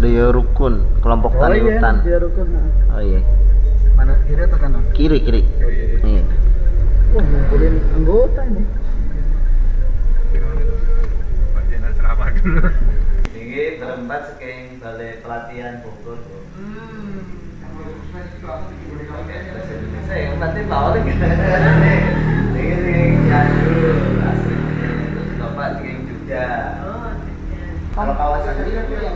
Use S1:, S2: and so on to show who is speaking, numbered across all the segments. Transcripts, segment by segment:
S1: Daya Rukun, kelompok tani hutan.
S2: Daya Rukun.
S1: Oh iya.
S2: Mana kiri atau kanan?
S1: Kiri. Iya.
S2: Oh, ngumpulin anggota ini.
S3: Bagian asrama dulu.
S1: Ini berempat sekian balai pelatihan Bogor. Bahasa Indonesia yang penting bawa lagi. Ini yang dulu aslinya terus bapak sekian Jogja. Kalau kawasan ini kan yang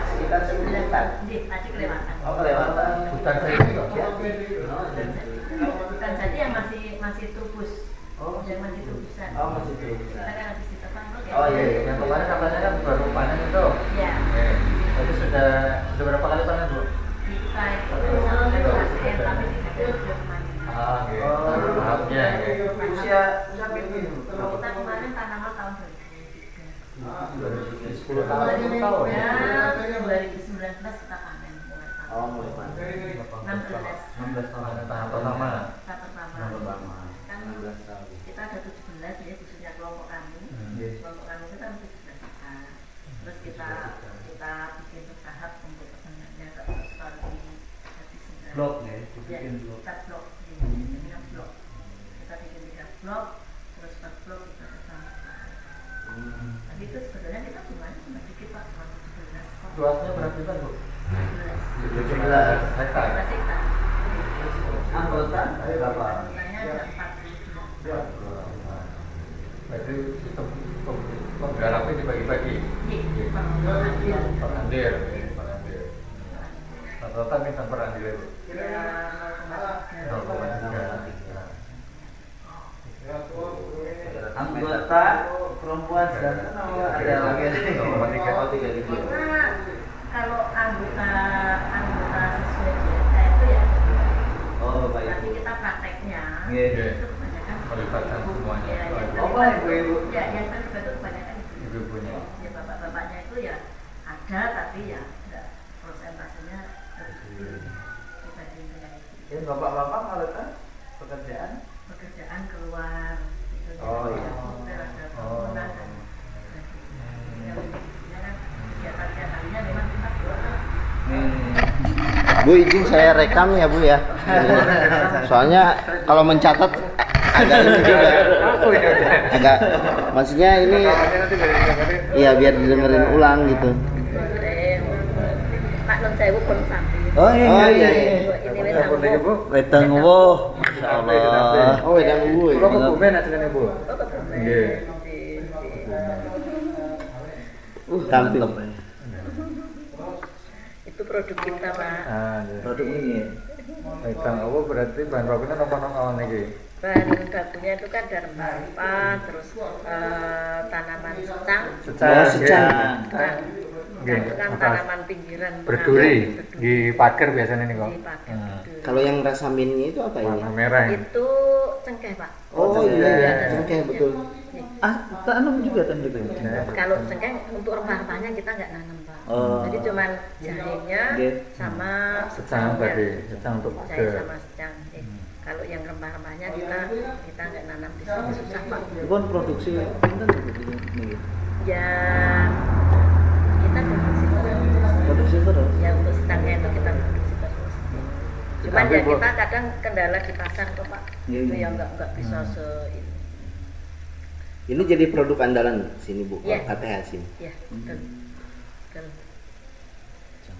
S1: sekitar 10 hektar.
S4: Tadi kelewatan.
S1: Oh kelewatan.
S3: Hutan saya juga.
S4: Bukan saja yang masih trubus.
S1: Oh,
S4: yang masih trubusan.
S1: Oh masih dulu.
S4: Kita kan habis ditebang ya.
S1: Oh iya.
S3: Yang kemarin katanya kan baru panen itu.
S4: Iya.
S3: Itu sudah berapa kali panen Bu?
S4: Kita itu sama dengan tapi tidak ada sudah kemarin.
S3: Ah, gitu. Tahapnya.
S1: Usia berapa?
S4: Kita kemarin tanaman tahun
S3: 10 tahun.
S4: 2000. Ya, 2019 kita panen mulai panen.
S1: Oh mulai panen.
S4: 16
S3: tahun tahap pertama.
S4: tahap pertama. Kan kita ada 17 ya khususnya kelompok kami. Kelompok kami itu kan 17 hektar. Terus kita bikin bertahap untuk persenannya sekali jadi 9
S1: Blok ya,
S4: ya,
S1: bikin blok.
S4: kita blok ya, blok kita bikin 3 blok terus per blok kita bertahap. Tapi itu sebenarnya kita cuma sedikit pak, cuma 17
S3: Luasnya berapa juta Bu?
S4: 17
S3: 17 hektar.
S4: hektar.
S1: Anggota berapa?
S4: Anggotanya ada 42.
S3: Berarti sistem penggarapnya dibagi-bagi.
S4: Iya, pengambilan.
S3: Per andir. Rata-rata minta per andir Bu.
S4: Ya,
S3: 0,3.
S1: Anggota perempuan dan ada lagi
S3: 0,3.
S4: Karena kalau anggota sesuai biasa itu ya,
S1: Oh bapak
S4: nanti
S1: ibu.
S4: kita prakteknya
S1: Iya.
S4: itu kebanyakan
S3: Melibatkan semuanya.
S4: ya, yang
S1: Oh bapak ibu.
S4: ya yang terlibat itu kebanyakan
S3: Ibu-ibunya.
S4: ya bapak-bapaknya itu ya ada tapi ya enggak prosentasenya lebih dibanding dengan itu.
S1: Ini bapak-bapak kalau kan pekerjaan.
S4: Pekerjaan keluar itu
S1: Oh, iya.
S4: ada bangunan dan sebagainya. Ya kan kegiatan-kegiatannya memang kita keluar.
S1: Bu izin saya rekam ya Bu ya. Soalnya kalau mencatat agak ini juga. Agak maksudnya ini ya biar didengerin ulang gitu.
S4: Pak Nun Sewu pun sampai.
S1: Oh iya.
S4: Ini wis
S3: Bu.
S1: Wedang wo. Insyaallah. Oh wedang wo.
S3: Kalau kebumen aslinya Bu. Nggih.
S1: Mantap.
S4: Itu produk kita Pak.
S3: Ah, nggih.
S1: Produk ini ya.
S3: Wedang apa berarti bahan bakunya napa-napa niki?
S4: Bahan bakunya itu kan ada rempah, terus tanaman secang.
S1: Oh, secang.
S4: Secang.
S3: Nggih.
S4: Itu kan tanaman pinggiran.
S3: Berduri di pagar biasanya nih kok.
S4: Dipakai berduri.
S1: Kalau yang rasa minnya itu apa ini?
S3: Warna merah ini.
S4: Itu cengkeh Pak.
S1: Oh
S4: Iya,
S1: iya,
S4: ada
S1: cengkeh betul.
S2: Tanam juga kan gitu.
S4: Kalau cengkeh untuk rempah-rempahnya kita nggak nanam Pak.
S1: Oh.
S4: Jadi cuman jahenya
S1: Oke.
S4: sama
S3: Secang
S4: secangnya.
S3: tadi, secang untuk
S4: Jahe
S3: pagar.
S4: sama secang. Kalau yang rempah-rempahnya kita nggak nanam di sini susah Pak.
S2: Itu kan produksi pinten nih.
S4: Ya kita produksi terus.
S2: Produksi terus.
S4: Ya untuk secangnya itu kita produksi terus. Cuman
S3: Tapi
S4: ya
S3: Bu-
S4: kita kadang kendala di pasar kok Pak.
S2: Iya,
S4: Itu
S2: iya.
S4: yang nggak bisa se ini.
S1: Ini jadi produk andalan sini Bu,
S4: Iya.
S1: KTH sini.
S4: Ya betul. Betul.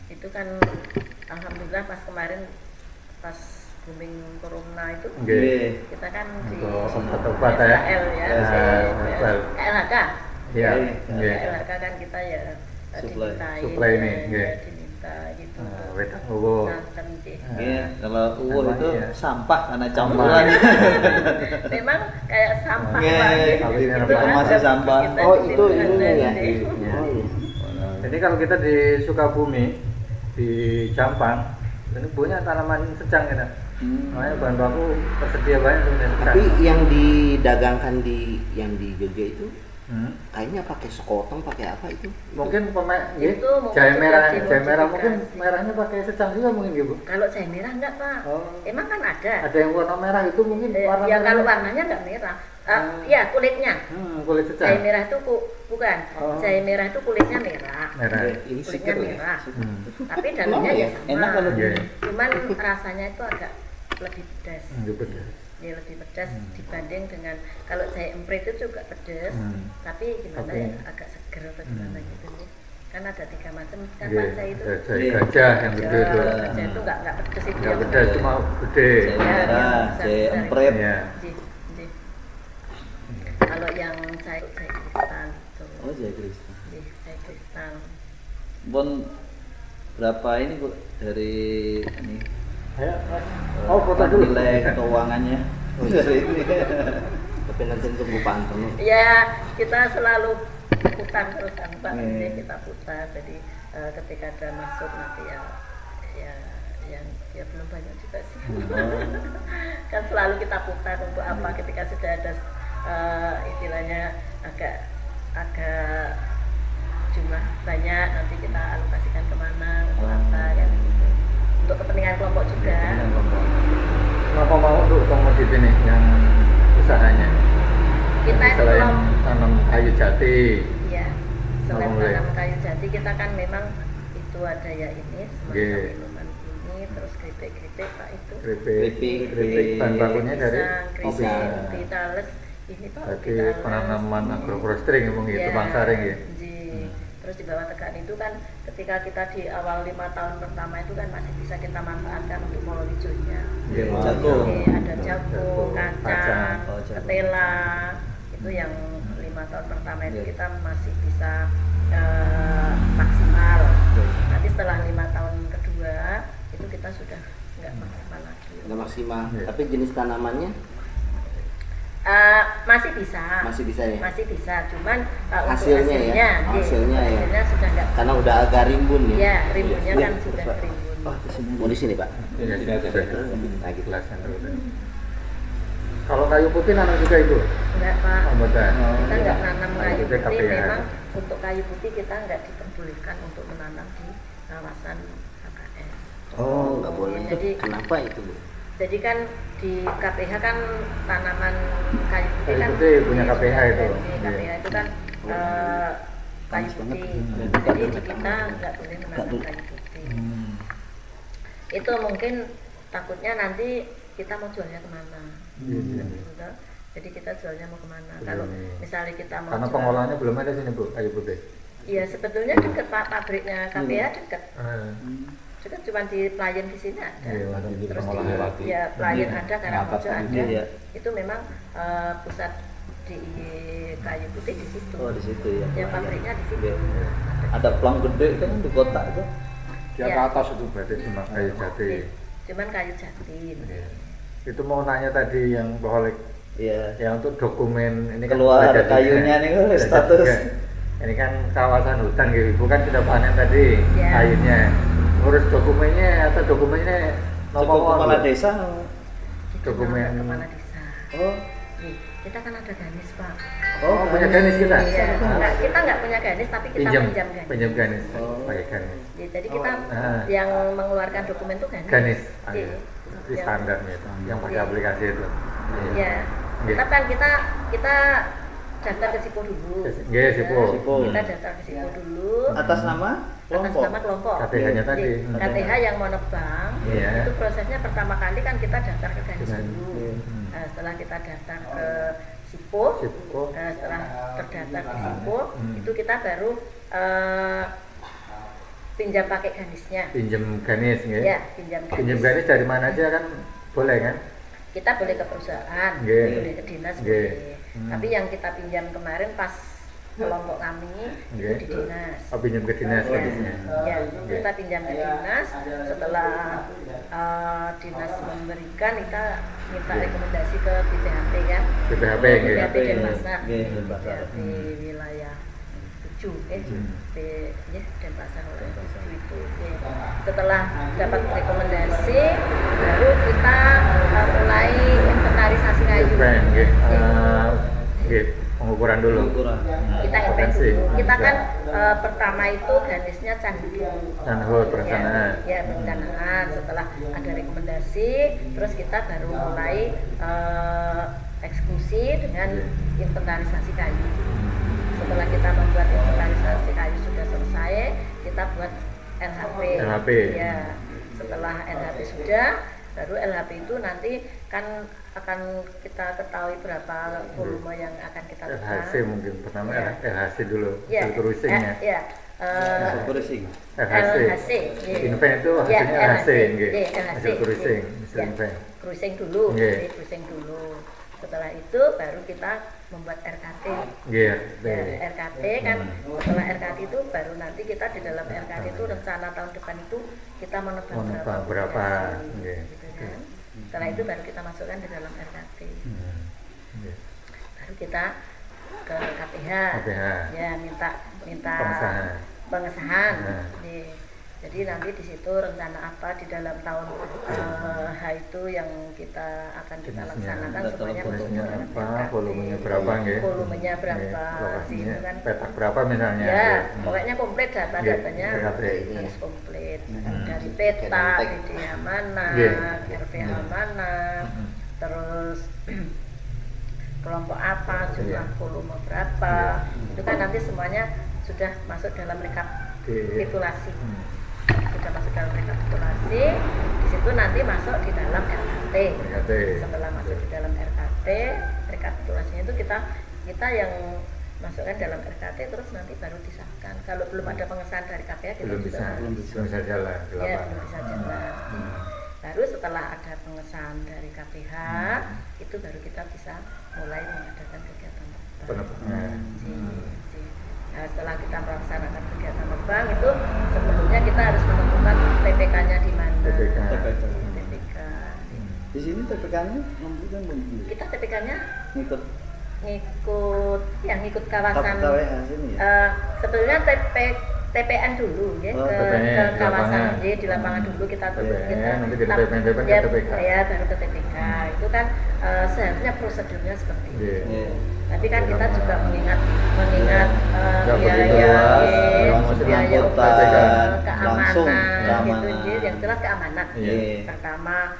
S4: Itu kan alhamdulillah pas kemarin pas booming corona itu
S3: Nggih.
S4: kita kan di
S3: Untuk sempat obat ya.
S4: SKL ya,
S3: obat.
S4: KLHK.
S3: Iya,
S1: Iya.
S3: nggih.
S4: KLHK kan kita ya dimintain,
S3: Supply ini,
S4: ya,
S3: nggih.
S4: diminta gitu.
S3: Wedang uwo.
S4: Nanten deh.
S2: Iya, kalau uwo
S3: Emang
S2: itu
S3: iya.
S2: sampah karena campuran.
S4: Memang kayak sampah
S1: Nggih,
S4: Pak.
S3: kalau ini
S4: Itu
S3: rempah.
S2: Masih
S4: ada
S2: sampah.
S4: kita
S1: Oh
S4: di
S1: itu
S4: situ
S1: ininya
S4: ada
S1: ya.
S4: deh.
S1: Oh iya.
S3: Jadi kalau kita di Sukabumi di Jampang, ini punya tanaman secang kita. Makanya bahan baku tersedia banyak sebenarnya secang.
S1: Tapi yang didagangkan yang di Jogja itu
S3: Hmm.
S1: kayaknya pakai sekotong, pakai apa itu?
S3: Mungkin
S4: Itu mungkin
S3: jahe merah,
S4: sudah
S3: jahe merah mungkin
S4: dimodifikasi.
S3: merahnya pakai secang juga mungkin gitu.
S4: Kalau jahe merah enggak Pak.
S3: Oh.
S4: Emang kan ada.
S3: Ada yang warna merah itu mungkin warna
S4: Ya kalau
S3: merah.
S4: warnanya enggak merah. Ya kulitnya.
S3: Kulit secang.
S4: Jahe merah itu bukan.
S3: Oh.
S4: Jahe merah itu kulitnya merah.
S3: Merah.
S1: Ini
S4: Kulitnya
S1: seger ya.
S4: merah.
S3: Hmm.
S4: Tapi dalamnya ya sama.
S2: Enak kalau
S3: Iya.
S4: Cuman rasanya itu agak lebih pedas.
S3: Gitu ya.
S4: Ya lebih pedas dibanding dengan kalau jahe emprit itu juga pedas, tapi gimana
S3: Tapi-
S4: ya agak seger atau gimana gitu nih. Kan ada 3 macam kan
S3: Iya.
S4: Pak, jahe itu.
S3: Ada jahe gajah yang gede tuh.
S4: Jahe itu enggak pedas itu.
S3: Enggak
S4: yang
S3: pedas, cuma gede.
S2: Jahe merah, jahe emprit.
S3: Iya.
S4: Ji. Kalau yang jahe kristal itu.
S2: Oh, jahe kristal.
S4: Jahe kristal.
S2: Bon berapa ini Bu dari ini?
S3: Ayo, Mas. Oh, foto dulu.
S2: Nilai keuangannya dari ini.
S1: Tapi nanti tunggu pantun.
S4: Ya, kita selalu putar terus kan Pak,
S2: Hmm.
S4: jadi kita putar. Jadi ketika ada masuk nanti ya yang ya belum banyak juga sih. Kan selalu kita putar untuk apa ketika sudah ada istilahnya agak jumlah banyak nanti kita alokasikan kemana untuk apa kan gitu. Untuk kepentingan kelompok juga.
S3: Kenapa mau untuk komoditi ini yang usahanya?
S4: Kita itu
S3: Selain
S4: belum
S3: tanam kayu jati.
S4: ya selain
S3: Mulai.
S4: tanam kayu jati kita kan memang itu ada ya ini semacam
S3: Oke.
S4: minuman ini terus keripik Pak itu
S3: Keripik bahan bakunya dari
S4: pisang, ubi tales ini Pak ubi
S3: Jadi
S4: tales.
S3: penanaman agroforestry ngomong gitu,
S4: Ya,
S3: Bang Saring ya.
S4: ji. Terus di bawah tekan itu kan ketika kita di awal 5 tahun pertama itu kan masih bisa kita manfaatkan untuk molor hijaunya.
S3: Iya,
S2: Jagung.
S4: Oke, ada jagung, kacang,
S2: Oh, jagung.
S4: ketela. Itu yang 5 tahun pertama itu
S2: Iya.
S4: kita masih bisa maksimal. Nanti setelah 5 tahun kedua itu kita sudah nggak maksimal lagi.
S1: Nggak maksimal.
S3: Iya.
S1: Tapi jenis tanamannya
S4: Masih bisa.
S1: masih bisa ya.
S4: Masih bisa, cuman
S1: Hasilnya
S4: untuk
S1: ya?
S4: hasilnya,
S1: Hasilnya ya.
S4: hasilnya sudah nggak.
S1: Karena udah agak rimbun ya.
S4: Ya, rimbunnya
S1: Iya.
S4: kan sudah rimbun.
S1: Mau di sini Pak.
S3: Ini sudah
S1: Nah, gitu.
S3: jelaskan dulu. Kalau kayu putih nanam juga itu?
S4: Enggak Pak.
S3: Oh, betul.
S4: Kita nggak nanam
S3: Kayu
S4: kayu
S3: putih
S4: putih,
S3: KPH.
S4: memang untuk kayu putih kita nggak diperbolehkan untuk menanam di kawasan KKN.
S1: Oh, nggak boleh.
S4: Jadi-
S1: Kenapa itu Bu?
S4: Jadi kan di KPH kan tanaman kayu putih
S3: Kayu
S4: kan
S3: putih punya KPH itu.
S4: Di KPH itu kan kayu
S1: Panas banget.
S4: putih. Jadi di kita nggak boleh menanam kayu putih. Itu mungkin takutnya nanti kita mau jualnya kemana?
S3: Iya.
S4: Gitu. Jadi kita jualnya mau kemana? Kalau misalnya kita mau
S3: Karena
S4: jual-
S3: pengolahannya belum ada sini Bu, kayu putih.
S4: Iya sebetulnya dekat Pak, pabriknya KPH dekat. Dekat cuma di pelayan di sini ada.
S3: Iya, ada di
S4: Terus
S3: pengolahan lagi.
S4: ya pelayan ada, Karangrejo ada.
S2: Iya.
S4: Itu memang pusat di kayu putih di situ.
S2: Oh, di situ ya.
S4: Ya pabriknya di situ.
S2: Iya. Ada pelang gede kan di kota itu.
S3: Dia ke atas itu berarti cuma kayu jati.
S4: Cuman kayu jati.
S3: Itu mau nanya tadi yang boholik
S2: Iya.
S3: ya untuk dokumen ini
S2: Keluar
S3: udah jadi.
S2: kayunya nih
S3: Udah
S2: status.
S3: jadi, kan. Ini kan kawasan hutan gitu, bukan sudah panen tadi
S4: Ya.
S3: kayunya. Ngurus dokumennya atau dokumennya
S2: Cukup kepala desa.
S3: Dokumen.
S4: Kepala desa.
S2: Oh,
S4: Nih, kita kan ada ganis Pak.
S3: Oh, punya ganis kita?
S4: Iya, kita nggak punya ganis tapi kita
S3: Pinjam,
S4: pinjam ganis.
S3: pinjam ganis.
S2: Oh.
S3: Pakai ganis.
S4: Ya, jadi kita
S3: Ah.
S4: yang mengeluarkan dokumen itu ganis.
S3: Ganis.
S4: Iya.
S3: Itu standarnya itu, yang pakai
S4: Iya.
S3: aplikasi itu.
S4: Ya,
S3: Iya.
S4: tetap kan kita daftar ke SIPO dulu.
S3: Iya, SIPO.
S2: SIPO.
S4: Kita daftar ke SIPO dulu.
S2: atas nama
S4: Atas nama kelompok.
S3: KTH-nya tadi.
S4: Jadi, KTH yang mau nebang,
S3: Iya.
S4: itu prosesnya pertama kali kan kita daftar ke ganis
S3: Ganis.
S4: dulu.
S2: Iya.
S4: Nah, setelah kita daftar ke SIPO,
S3: SIPO.
S4: setelah terdaftar di SIPO,
S3: Hmm.
S4: itu kita baru pinjam pakai ganisnya.
S3: Pinjam ganis, nggih.
S4: Ya, pinjam ganis.
S3: Pinjam ganis dari mana aja kan boleh kan?
S4: Kita boleh ke perusahaan,
S3: Nggih.
S4: boleh ke dinas,
S3: Nggih.
S4: boleh.
S3: Hmm.
S4: Tapi yang kita pinjam kemarin pas kelompok kami itu
S3: Nggih.
S4: di dinas.
S3: Oh, pinjam ke dinas
S4: Ya,
S3: ganisnya.
S4: ya, kita pinjam ke dinas. Setelah dinas memberikan, kita minta rekomendasi ke BPHP kan.
S3: BPHP, nggih.
S4: BPHP Denpasar,
S2: Nggih, Denpasar.
S4: BPHP wilayah 7, ya Denpasar waktu itu. Ya. Setelah dapat rekomendasi, baru kita mulai inventarisasi kayu.
S3: Event, nggih.
S4: Ya.
S3: Nggih, pengukuran dulu.
S2: Ukuran.
S4: Kita invent
S3: Potensi.
S4: dulu. Kita kan pertama itu ganisnya candi dulu.
S3: Canhut perencanaan.
S4: Ya, perencanaan. Setelah ada rekomendasi, terus kita baru mulai eksekusi dengan inventarisasi kayu. Setelah kita membuat inventarisasi kayu sudah selesai, kita buat LHP. Ya, setelah LHP sudah, baru LHP itu nanti kan akan kita ketahui berapa volume yang akan kita tekan.
S3: LHC mungkin pertama
S4: Ya.
S3: LHC dulu,
S4: Ya,
S3: cruisingnya.
S2: Cruising.
S3: LHC. Invent itu hasilnya LHC, nggih. Hasil cruising, hasil
S4: Ya,
S3: invent.
S4: cruising dulu,
S3: Nggih.
S4: cruising dulu. Setelah itu baru kita membuat RKT.
S3: Nggih,
S4: Ya, RKT kan setelah RKT itu baru nanti kita di dalam RKT itu rencana tahun depan itu kita menebang
S3: berapa,
S4: populasi,
S3: nggih.
S4: gitu kan. Setelah itu baru kita masukkan di dalam RKT.
S3: Nggih.
S4: Baru kita ke KPH. Ya, minta pengesahan.
S3: Nah.
S4: Nih. Jadi nanti di situ rencana apa di dalam tahun H itu yang kita akan kita laksanakan semuanya untuk dalam
S3: apa,
S4: RKT.
S3: volumenya berapa nggih?
S4: Volumenya berapa,
S3: Lokasinya
S4: itu kan.
S3: petak berapa misalnya?
S4: Ya, pokoknya komplit data-datanya
S3: RKT.
S4: harus komplit. Dari peta, PDA mana, RPH mana, terus kelompok apa, jumlah volume berapa, itu kan nanti semuanya sudah masuk dalam rekapitulasi. Sudah masuk dalam rekapitulasi, di situ nanti masuk di dalam RKT. Setelah masuk di dalam RKT, rekapitulasinya itu kita yang masukkan dalam RKT, terus nanti baru disahkan. Kalau belum ada pengesahan dari KPH kita
S3: belum bisa jalan.
S4: Ya, belum bisa jalan. Baru setelah ada pengesahan dari KPH, itu baru kita bisa mulai mengadakan kegiatan
S3: penebangan.
S4: Nah, setelah kita melaksanakan kegiatan tebang itu sebelumnya kita harus menentukan TPK-nya di mana. TPK.
S2: Di sini TPK-nya menentukan belum?
S4: Kita TPK-nya
S2: Ngikut
S4: ngikut kawasan.
S2: KPH sini ya?
S4: Sebetulnya TPN dulu ya, ke kawasan di lapangan dulu kita
S3: nanti dari TPN ke TPK.
S4: Ya, baru ke TPK. Itu kan seharusnya prosedurnya seperti itu. Tapi kan kita juga mengingat biaya keamanan gitu, yang jelas keamanan. Pertama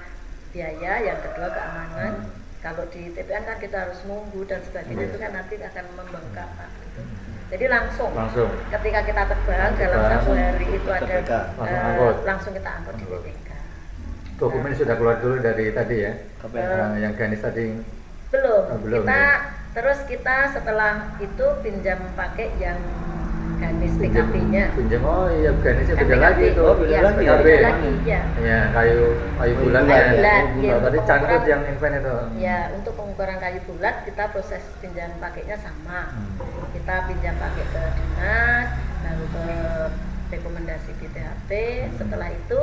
S4: biaya, yang kedua keamanan. Kalau di TPN kan kita harus nunggu dan sebagainya, itu kan nanti akan membengkak. Jadi langsung ketika kita terbang dalam 1 hari itu ada langsung kita angkut di TPK.
S3: Dokumen sudah keluar dulu dari tadi ya, yang Ganis tadi
S4: belum. Kita setelah itu pinjam pakai yang Ganis PKB-nya.
S3: Pinjam, oh iya Ganisnya beda lagi itu.
S2: Beda lagi.
S3: Ya, kayu bulat ya. Tadi cangkut yang invent itu.
S4: Ya, untuk pengukuran kayu bulat kita proses pinjam pakainya sama. Kita pinjam pakai ke dinas, lalu ke rekomendasi BTHP. Setelah itu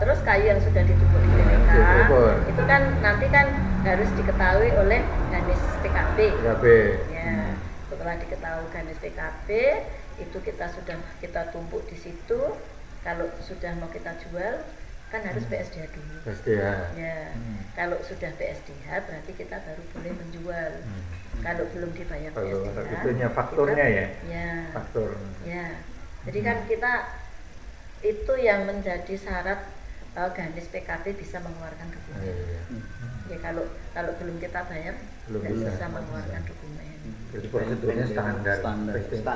S4: terus kayu yang sudah ditumpuk di TPK itu kan nanti kan harus diketahui oleh Ganis PKB. Ya, setelah diketahui Ganis PKB itu kita tumpuk di situ. Kalau sudah mau kita jual kan harus PSDH dulu. Ya, kalau sudah PSDH berarti kita baru boleh menjual. Kalau belum dibayar PSDH.
S3: Itunya fakturnya ya.
S4: Ya.
S3: Faktur.
S4: Ya. Jadi kan kita itu yang menjadi syarat Ganis PKB bisa mengeluarkan dokumen. Ya, kalau belum kita bayar tidak bisa mengeluarkan dokumen.
S3: Jadi prosedurnya standar.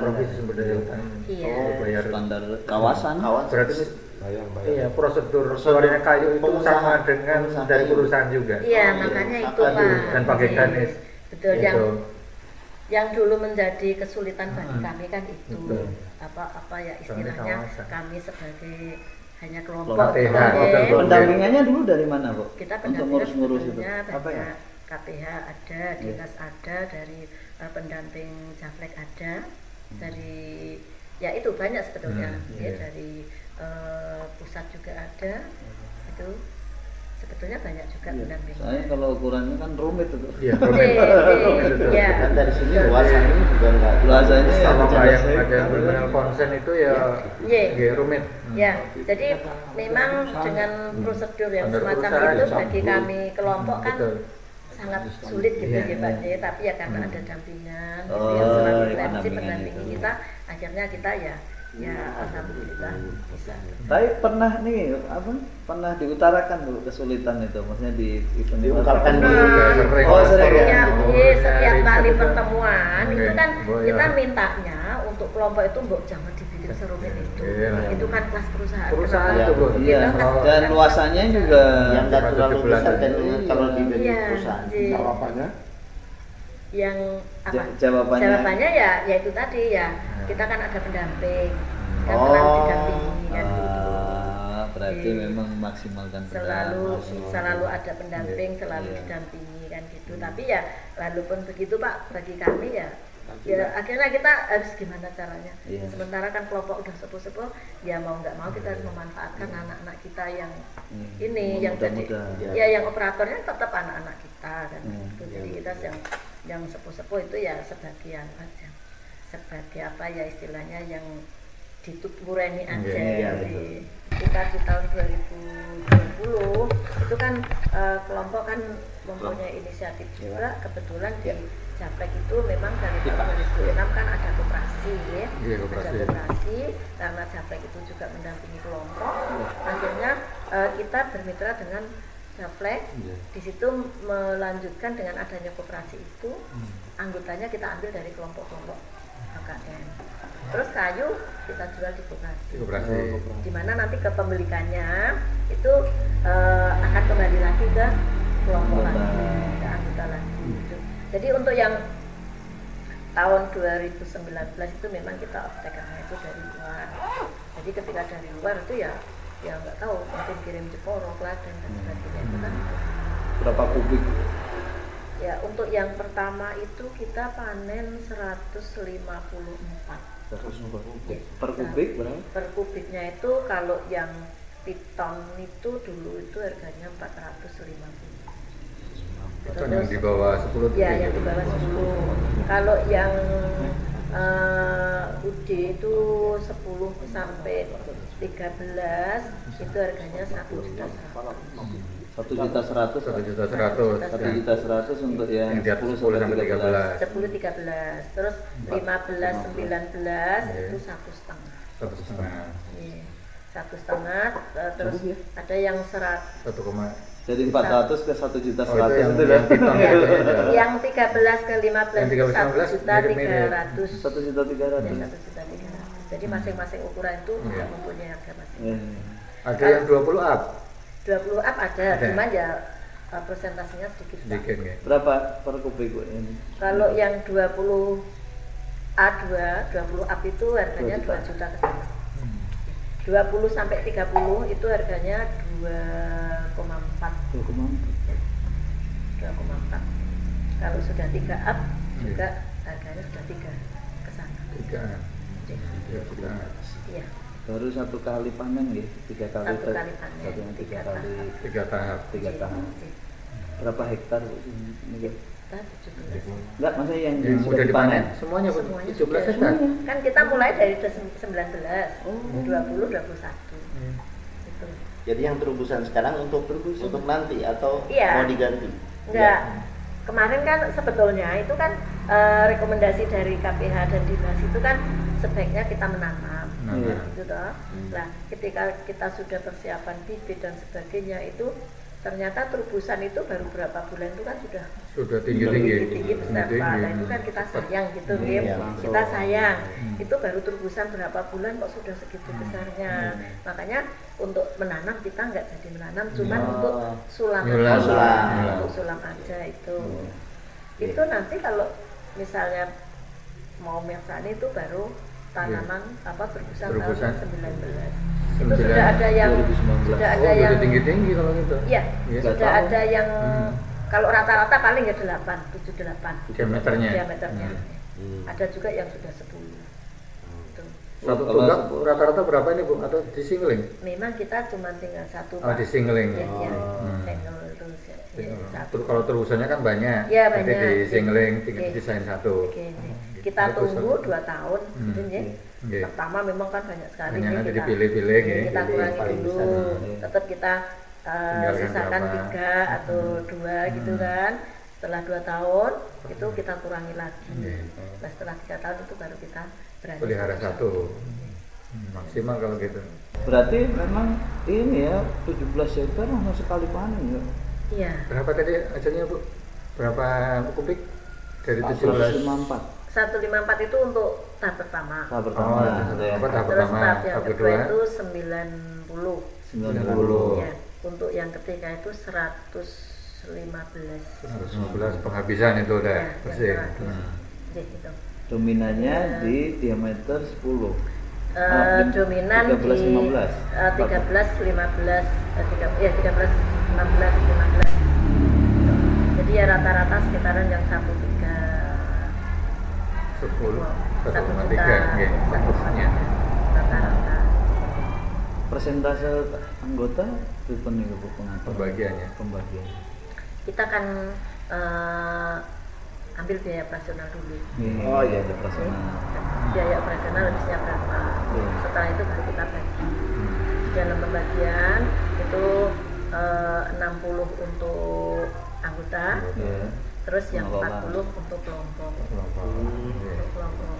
S3: Provinsi sumber daya hutan.
S4: Iya.
S3: Bayar
S2: Standar kawasan.
S3: Berarti iya, prosedur keluarnya kayu itu sama dengan dari perusahaan juga.
S4: Iya, makanya itu Pak.
S3: Dan pakai Ganis.
S4: Betul, yang dulu menjadi kesulitan bagi kami kan itu apa ya istilahnya, kami sebagai hanya kelompok.
S2: Pendampingannya dulu dari mana, Bu?
S4: Kita
S2: untuk ngurus-ngurus itu.
S4: Apa ya? KPH ada, dinas ada, dari pendamping Jaflek ada, dari ya itu banyak sebetulnya, ya, dari pusat juga ada, itu sebetulnya banyak juga pendamping.
S2: Soalnya kalau ukurannya kan rumit itu.
S3: Iya, rumit.
S4: Ya.
S1: Dan dari sini luasannya juga enggak.
S2: Luasannya
S3: sama kayak ada benar konsen itu ya rumit.
S4: Ya, jadi memang dengan prosedur yang semacam itu bagi kami kelompok kan sangat sulit gitu ya Pak. Tapi ya karena ada dampingan, gitu ya, selalu pendampingi kita, akhirnya kita ya Ya alhamdulillah bisa.
S2: Tapi pernah nih pernah diutarakan tuh kesulitan itu, maksudnya di event
S1: Diungkapkan
S2: itu.
S1: dulu.
S3: Sering.
S2: Oh, sering ya.
S4: Setiap kali pertemuan
S3: Oke.
S4: itu kan
S3: Oh, iya.
S4: kita mintanya untuk kelompok itu mbok jangan dibikin serumit itu.
S3: Iya.
S4: Itu kan kelas perusahaan.
S3: Perusahaan
S1: Iya,
S3: itu Bu.
S2: Iya,
S4: Itu kan-
S2: dan luasannya juga
S1: Yang nggak terlalu
S3: 17
S1: besar kan
S3: iya.
S1: kalau dibagi
S4: Iya,
S1: perusahaan.
S4: iya.
S5: Jawabannya
S4: yang apa?
S2: jawabannya
S4: ya itu tadi ya. Kita kan ada pendamping yang
S1: Oh.
S4: selalu didampingi kan gitu.
S2: berarti
S4: Iya.
S2: memang maksimalkan
S4: Selalu ada pendamping, selalu
S2: Iya.
S4: didampingi kan gitu. Tapi ya walaupun begitu Pak, bagi kami ya akhirnya kita harus gimana caranya.
S2: Iya.
S4: Sementara kan kelompok udah sepuh-sepuh, ya mau nggak mau kita harus memanfaatkan anak-anak kita yang ini yang jadi
S2: muda-muda.
S4: ya yang operatornya tetap anak-anak kita kan.
S2: Iya.
S4: Gitu. Jadi kita yang sepuh-sepuh itu ya sebagian aja, sebagai apa ya istilahnya yang ditutupureni aja.
S3: Iya,
S4: Jadi kita di tahun 2020 itu kan kelompok kan mempunyai inisiatif juga. Kebetulan di Japlek itu memang dari tahun 2006 kan ada koperasi ya.
S3: Iya, koperasi.
S4: Ada koperasi karena Japlek itu juga mendampingi kelompok. Akhirnya kita bermitra dengan Japlek. Di situ melanjutkan dengan adanya koperasi itu, anggotanya kita ambil dari kelompok-kelompok AKM. Terus kayu kita jual di koperasi.
S3: Koperasi.
S4: Di mana nanti kepemilikannya itu akan kembali lagi ke kelompok lagi, ke anggota lagi. Gitu. Jadi untuk yang tahun 2019 itu memang kita off-takernya itu dari luar. Jadi ketika dari luar itu ya nggak tahu, mungkin kirim Jeporo, Klaten dan sebagainya itu kan.
S2: berapa kubik?
S4: Ya untuk yang pertama itu kita panen 154.
S2: Per kubik berapa?
S4: Per kubiknya itu kalau yang piton itu dulu itu harganya 450.
S3: Atau yang di bawah 10
S4: Ya, yang di bawah 10. Kalau yang UD itu 10 sampai 13 itu harganya 1.100.000.
S2: 1.100.000.
S3: 1.100.000.
S2: 1.100.000 untuk yang
S3: Yang di atas 10 sampai 13.
S4: 10 13 terus 15 19 itu 1,5.
S3: 1,5.
S4: Iya, 1,5 terus ada yang 100.
S3: 1,
S2: Jadi 400 ke 1.100.000
S3: Oh, itu yang
S2: itu dah.
S3: piton
S4: Ya,
S3: itu ya.
S4: yang 13 ke 15
S3: Yang
S4: itu
S3: 13 mirip-mirip.
S4: 1.300.000.
S2: 1.300.000.
S4: Ya, 1.300.000. Jadi masing-masing ukuran itu juga mempunyai harga masing.
S3: Ada yang 20 up.
S4: 20 up ada,
S3: Ada.
S4: cuman ya persentasenya sedikit. Pak.
S3: Sedikit ya.
S2: Berapa per kubik Bu, ini?
S4: Kalau yang 20 A2, 20 up itu harganya 2 juta ke atas. 20 sampai 30 itu harganya 2,4. 2,4. Kalau sudah 3 up juga harganya sudah 3 ke sana.
S3: 3. Ya, sudah.
S4: Iya,
S2: Baru satu kali panen ya, 3 kali.
S4: Satu kali panen,
S2: Satu yang 3
S4: tiga
S2: kali.
S3: 3 tahap.
S2: 3 tahap. Berapa hektar Bu? Ini?
S4: Kita 17.
S2: Enggak, maksudnya yang
S3: Yang
S2: sudah
S3: sudah dipanen
S2: dipanen.
S3: semuanya Bu.
S4: Semuanya
S3: 17
S4: sudah.
S3: hektar.
S4: Kan kita mulai dari 19, 20, 21. Gitu.
S1: Jadi yang terobosan sekarang untuk nanti atau
S4: Iya.
S1: mau diganti?
S4: Enggak. Kemarin kan sebetulnya itu kan rekomendasi dari KPH dan Dinas itu kan sebaiknya kita menanam.
S2: Iya.
S4: Gitu toh. Nah, ketika kita sudah persiapan bibit dan sebagainya itu ternyata terobosan itu baru berapa bulan itu kan sudah
S3: tinggi
S4: besar Pak. Nah, itu kan kita sayang gitu Kim.
S1: Iya,
S4: Kita sayang. Itu baru terobosan berapa bulan kok sudah segitu besarnya. Makanya untuk menanam kita nggak jadi menanam, cuman untuk sulam
S3: Nyulam.
S4: aja. Untuk sulam aja itu. Itu nanti kalau misalnya mau meksani itu baru tanaman apa terobosan
S3: Terobosan.
S4: tahun 19. Itu sudah ada yang
S2: 2019.
S4: sudah ada
S3: Oh,
S4: yang
S3: udah tinggi-tinggi kalau gitu.
S4: iya,
S3: Iya.
S4: sudah ada yang kalau rata-rata paling ya 8, 7-8
S3: Diameternya.
S4: diameternya. Ada juga yang sudah 10. Itu.
S3: Satu
S2: Kalau
S3: tunggak rata-rata berapa ini Bu? Atau di singling?
S4: Memang kita cuma tinggal satu
S3: Oh, di singling.
S4: Ya, ya.
S3: Hmm.
S4: Single terus ya. Ya, satu.
S3: Terus kalau terusannya kan banyak.
S4: Ya,
S3: Nanti
S4: banyak.
S3: di singling tinggal
S4: Oke.
S3: desain satu.
S4: Oke, kita
S3: Bagus,
S4: tunggu
S3: bagus.
S4: 2 tahun gitu ya.
S3: Oke.
S4: Pertama memang kan banyak sekali
S3: Banyak
S4: nih
S3: nanti
S4: kita
S3: dipilih-pilih, ya.
S4: kita
S3: Pilih
S4: kurangi
S1: paling
S4: dulu.
S1: besar.
S4: Tetap kita
S3: Tinggalkan
S4: sisakan
S3: berapa.
S4: 3 atau 2 gitu kan. Setelah 2 tahun itu kita kurangi lagi.
S3: Iya.
S4: Nah setelah 3 tahun itu baru kita berani
S3: Pelihara satu. Maksimal kalau gitu.
S2: Berarti memang ini ya 17 hektar langsung sekali panen ya.
S4: Iya.
S3: Berapa tadi hasilnya Bu? Berapa kubik dari 17?
S2: 154.
S4: 154 itu untuk tahap pertama.
S2: Tahap pertama.
S3: Tahap
S4: Terus
S3: pertama,
S4: tahap yang
S3: tahap
S4: kedua
S3: kedua
S4: itu 90.
S2: 90.
S4: Ya, untuk yang ketiga itu 115.
S3: 115 penghabisan itu udah
S4: Ya,
S3: bersih.
S4: yang 100. Gitu.
S2: Dominannya di diameter 10.
S4: Dominan
S2: 13,
S4: di
S2: 15.
S4: 13, 15, 13, 16, 15. Jadi ya rata-rata sekitaran yang 1,3
S3: 10,
S4: 1
S3: 1,3
S4: juta
S3: nggih, fokusnya.
S4: rata-rata.
S2: Persentase anggota berapa nih Bu
S3: Pembagiannya.
S2: Pembagian.
S4: Kita kan ambil biaya operasional dulu.
S1: Oh iya, ada operasional.
S4: Biaya operasional habisnya berapa? Setelah itu baru kita bagi. Dalam pembagian itu 60 untuk anggota,
S2: Ya.
S4: terus yang
S2: Pengelola.
S4: 40 untuk kelompok.
S3: Kelompok.
S4: Untuk kelompok.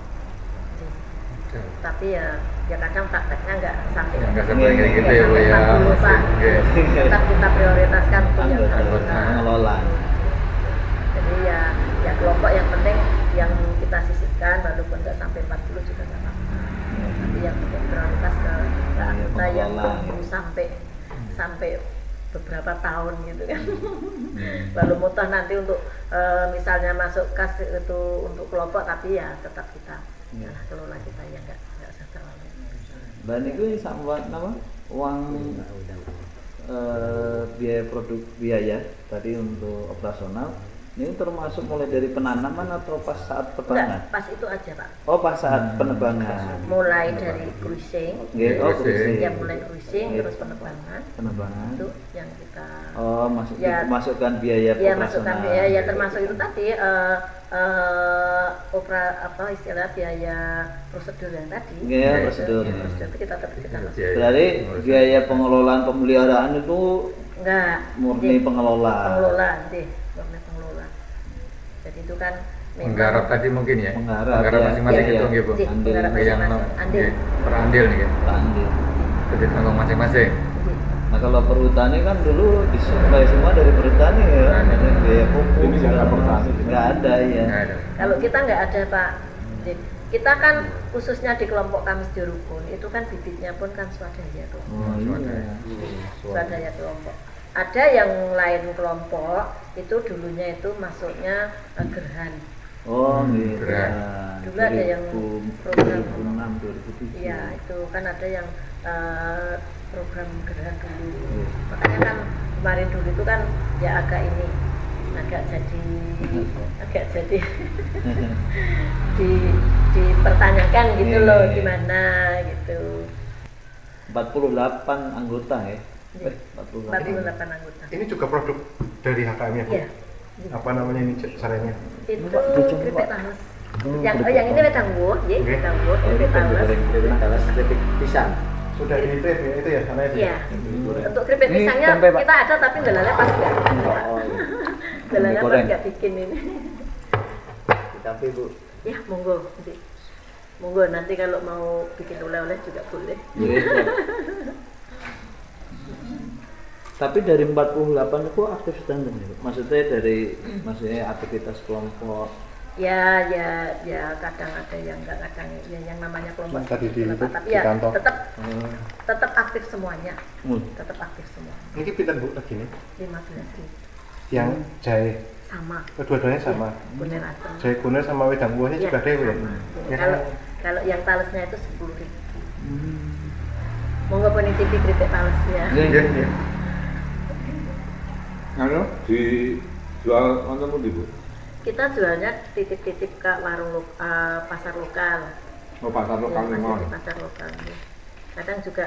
S4: Tapi ya kadang prakteknya nggak sampai
S3: Nggak sampai kayak gitu ya Bu ya.
S4: 40, Pak.
S3: Nggih.
S4: Tetap kita prioritaskan untuk yang
S2: Anggota
S4: anggota.
S2: pengelola.
S4: Jadi ya kelompok yang penting yang kita sisihkan walaupun nggak sampai 40 juga nggak apa-apa. Tapi yang penting prioritas ke anggota yang
S2: pengelola,
S4: tumbuh sampai beberapa tahun gitu kan.
S2: Hmm.
S4: Lalu mudah nanti untuk misalnya masuk kas itu untuk kelompok, tapi ya tetap kita kelola kita ya nggak usah terlalu.
S2: Dan itu sama nama uang biaya tadi untuk operasional ini termasuk mulai dari penanaman atau pas saat peternakan?
S4: Enggak, pas itu aja Pak.
S2: Oh pas saat penebangan.
S4: Mulai dari cruising,
S2: Cruising.
S4: ya mulai cruising terus penebangan.
S2: Penebangan.
S4: Itu yang kita
S2: Oh
S4: Ya.
S2: masukkan biaya
S4: ya
S2: operasional.
S4: masukkan biaya ya termasuk itu tadi istilah biaya prosedur yang tadi.
S2: Biaya prosedur.
S4: Ya, prosedur itu kita tetap kita masuk.
S2: Berarti biaya pengelolaan pemeliharaan itu
S4: Enggak,
S2: murni pengelola.
S4: pengelola sih, murni pengelola. Jadi itu kan
S3: Menggarap tadi mungkin ya.
S2: Menggarap, ya.
S3: masing-masing
S2: Iya,
S3: itu
S2: iya.
S3: nggih Bu.
S4: Iya,
S2: Andil.
S4: menggarap
S3: Yang
S4: masing-masing. Andil.
S3: per andil nih.
S2: Andil.
S3: Jadi tanggung masing-masing.
S2: Nah kalau perhutani kan dulu disuplai semua dari perhutani ya, biaya pupuk.
S1: Ini nggak ada perhutani.
S2: Nggak ada ya.
S3: Nggak ada.
S4: Kalau kita nggak ada Pak, kita kan khususnya di kelompok kami Jorukun itu kan bibitnya pun kan swadaya tuh,
S2: Oh iya.
S4: swadaya kelompok. Ada yang lain kelompok itu dulunya itu masuknya gerhan.
S2: Oh gitu.
S3: Keren.
S4: Dulu ada yang program
S2: 2006, 2007.
S4: Iya itu kan ada yang program gerhan dulu. Makanya kan kemarin dulu itu kan ya agak jadi dipertanyakan gitu
S2: Iya,
S4: loh
S2: iya.
S4: gimana gitu.
S2: 48 anggota ya.
S4: Iya. 48 anggota.
S5: Ini juga produk dari HKM ya Bu?
S4: Iya.
S5: Apa namanya ini caranya?
S4: Itu
S2: Mbak, dicoba.
S4: keripik talas. Yang ini wedang buah, ya,
S5: Oke.
S4: wedang buah, keripik talas.
S1: Talas keripik pisang.
S5: Sudah di trade ya itu ya sana itu.
S4: Iya. Untuk keripik
S2: Ini
S4: pisangnya
S2: tempe, Pak.
S4: kita ada tapi dalamnya pas nggak?
S1: Oh iya.
S4: Dalamnya pas
S2: goreng.
S4: nggak bikin ini.
S1: Tapi Bu,
S4: Ya monggo nanti. Monggo nanti kalau mau bikin oleh-oleh juga boleh.
S2: Iya, siap. Tapi dari 48 itu aktif standar ya? Maksudnya aktivitas kelompok.
S4: Ya kadang ada yang enggak, kadang ya yang namanya kelompok
S5: Nah, tadi di
S4: seperti itu,
S5: itu,
S4: tapi
S5: di
S4: ya
S5: kantor.
S4: tetap aktif semuanya.
S2: Hmm.
S4: Tetap aktif semua.
S5: Ini pinten Bu lagi nih?
S4: 15.000
S5: Yang jahe.
S4: sama.
S5: Kedua-duanya sama.
S4: Kuner asam.
S5: Jahe kuner sama wedang buahnya
S4: Ya,
S5: juga ada Bu ya?
S4: sama.
S5: Ya,
S4: Kalau yang talesnya itu 10.000. Monggo pun icipi keripik talesnya.
S5: Iya, iya.
S6: Anu dijual wonten pundi, Bu?
S4: Kita jualnya titip-titip ke warung pasar lokal.
S6: Oh, pasar lokal
S4: Ya,
S6: memang.
S4: masih di pasar lokal. Ya. Kadang juga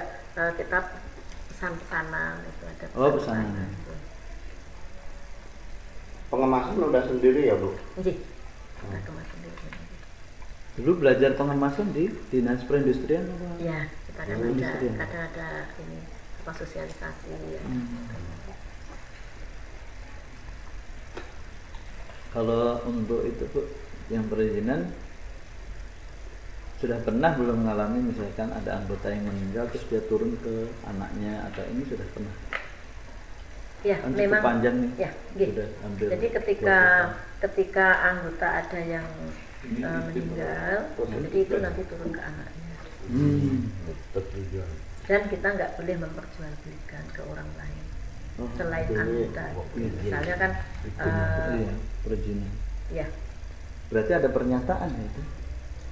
S4: kita pesan-pesanan itu ada.
S2: Oh, pesanan.
S1: pengemasan udah sendiri ya Bu?
S4: Nggih. Kita kemas sendiri.
S2: Dulu belajar pengemasan di Dinas Perindustrian apa?
S4: Iya, kita kan
S2: Perindustrian.
S4: ada ini apa sosialisasi ya.
S2: Kalau untuk itu Bu, yang perizinan Sudah pernah belum mengalami misalkan ada anggota yang meninggal terus dia turun ke anaknya atau ini sudah pernah?
S4: Ya,
S2: Kan cukup
S4: memang
S2: panjang nih.
S4: ya, gitu.
S2: Sudah hampir
S4: Jadi
S2: 2
S4: ketika anggota ada yang meninggal, jadi itu nanti turun ke anaknya. Dan kita nggak boleh memperjualbelikan ke orang lain selain anggota. Misalnya kan,
S2: iya, perizinan.
S4: ya,
S2: Berarti ada pernyataan ya itu?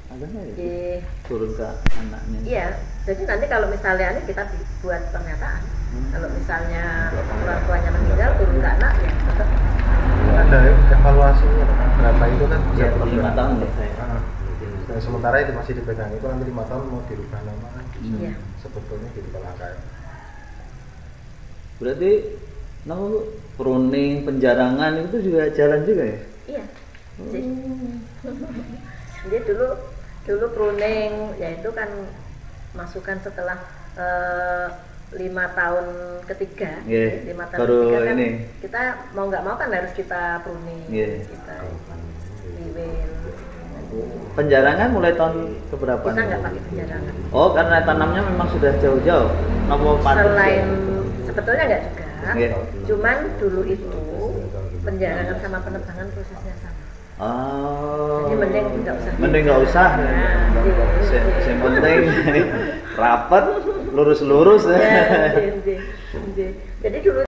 S2: Ada nggak ya? Turun ke anaknya?
S4: iya. Jadi nanti kalau misalnya ini kita buat pernyataan. Kalau misalnya orang tuanya meninggal turun ke anak ya tetap.
S5: Ada evaluasinya berapa itu kan bisa
S2: Ya, per
S5: berubah.
S2: 5 tahun ya saya.
S5: Dan sementara itu masih dipegang itu nanti 5 tahun mau dirubah nama kan.
S4: Iya.
S5: Sebetulnya gitu kalau angka.
S2: Berarti nama pruning, penjarangan itu juga jalan juga ya?
S4: Iya. Jadi dulu pruning yaitu kan masukan setelah 5 tahun ketiga,
S2: Yeah.
S4: 5 tahun
S2: Baru
S4: ketiga kan
S2: ini.
S4: kita mau nggak mau kan harus kita pruning,
S2: Yeah.
S4: kita liwin.
S2: Penjarangan mulai tahun keberapa?
S4: Kita nggak pakai penjarangan.
S2: Oh, karena tanamnya memang sudah jauh-jauh. Nomor patut.
S4: Selain sebetulnya nggak juga,
S2: Yeah.
S4: cuman dulu itu penjarangan sama penebangan prosesnya sama.
S2: Oh.
S4: Jadi mending nggak usah.
S2: Mending nggak usah.
S4: Nah,
S2: Yang penting rapat, lurus-lurus.
S4: Ya, jadi dulu